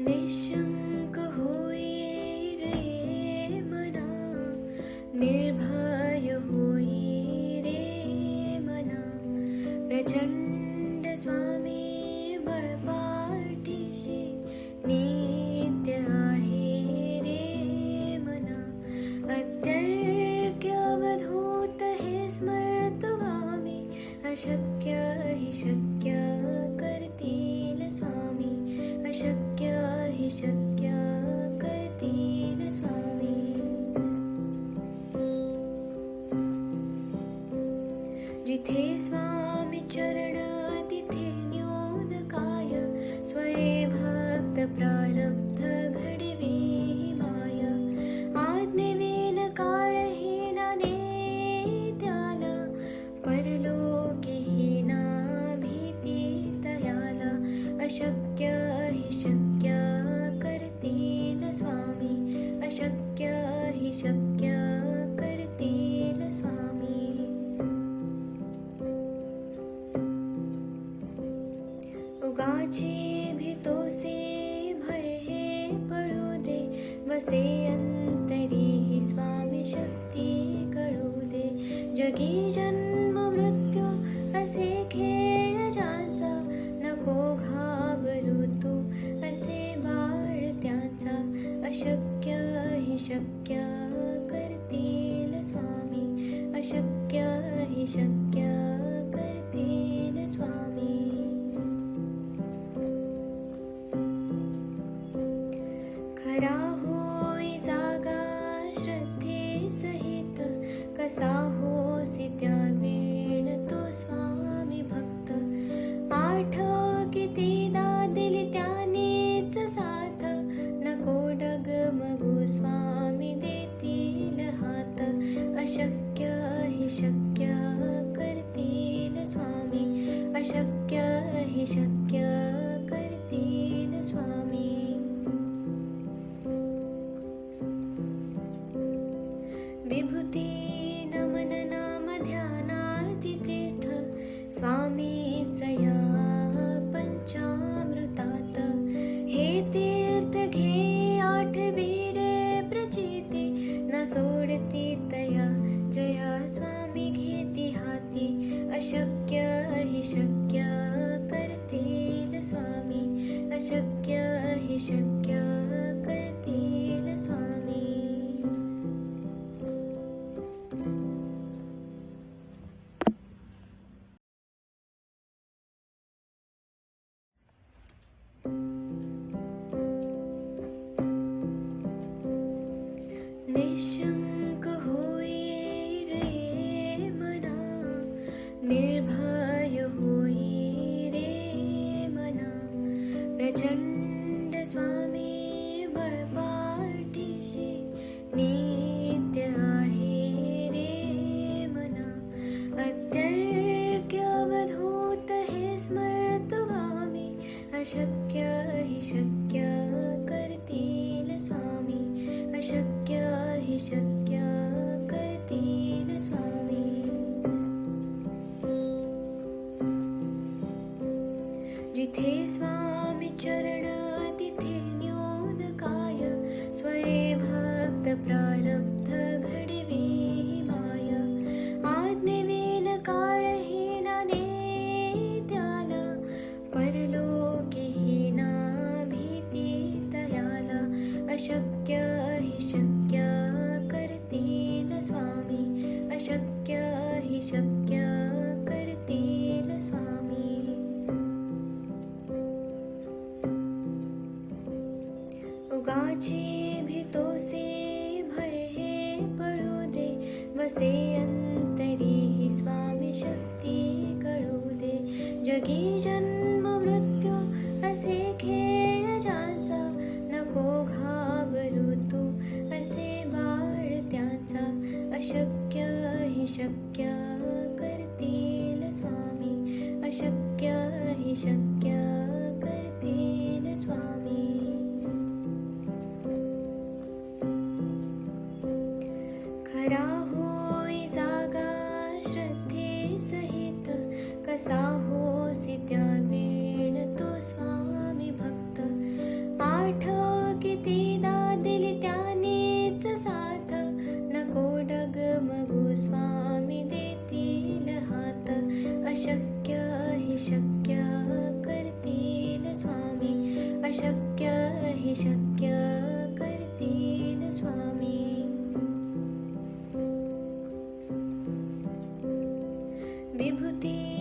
निशंक होई रे मना, निर्भय होई रे मना, प्रचंड स्वामी बळपाठीशी नित्य आहे रे मना. अत्यर्क्य अवधूत हे स्मर्तुगामी, अशक्य हि शक्य करतील स्वामी, अशक्य हि शक्य करतील स्वामी. जिथे स्वामी चरण तिथे न्यून काय, स्वये भक्त प्रारब्ध घडवी माय. आज्ञेविन काळहीना नेत्याला, परलोकीहीना भीती तयाला. अशक्य हि शक्य करतील स्वामी, अशक्य हि शक्य करतील स्वामी. उगाची भीतोसे भय हे पळू दे, वसे अंतरी ही स्वामी शक्ती कळू दे. जगी जन्म मृत्यू असे खेळ ज्याचा, नको घाबरू तू असे बाळ त्याचा. अशक्य हि शक्य करतील स्वामी, अशक्य हि शक्य करतील स्वामी. खरा होई जागा श्रद्धे सहित, कसा होसी त्या वेळ तो स्वामी भक्त. आठव कितीदा दिली त्यानेच साथ, नको डगमगू स्वामी देतील हात. अशक्य हि शक्य करतील स्वामी, अशक्य हि शक्य करतील स्वामी. विभूती नमन नाम ध्यानार्ती तीर्थ, स्वामीच या पंचामृतात. हे तीर्थ घे आठवीरे प्रचिती, न सोडती तया जया स्वामी घेती हाती. अशक्य हि शक्य करतील स्वामी, अशक्य हि शक्य करतील स्वामी. निशंक होई रे मना, निर्भय होई रे मना, प्रचंड स्वामी बळपाठीशी नित्य आहे रे मना. अत्यर्क्य अवधूत हे स्मर्तुगामी, अशक्य हि शक्य करतील स्वामी, अशक्य हि शक्य करतील स्वामी. जिथे स्वामी चरण तिथे न्यून काय, स्वये भक्त प्रारब्ध घडवी माय. आज्ञेविन काळहीना नेत्याला, परलोकीहीना भीती तयाला. अशक्य हि शक्य करतील स्वामी, अशक्य हि शक्य करतील स्वामी. उगाची भीतोसे भय हे पळू दे, वसे अंतरी ही स्वामी शक्ती कळू दे. जगी जन्म मृत्यू असे खेळ ज्याचा, नको घाबरू तू असे बाळ त्याचा. अशक्य हि शक्य करतील स्वामी, अशक्य हि शक्य करतील स्वामी. खरा होई जागा श्रद्धे सहित, कसा होसी त्या वेळ तो स्वामी भक्त. आठव कितीदा दिली त्यानेच साथ, नको डगमगू स्वामी देतील हात. अशक्य हि शक्य करतील स्वामी, अशक्य हि शक्य करतील स्वामी. विभूती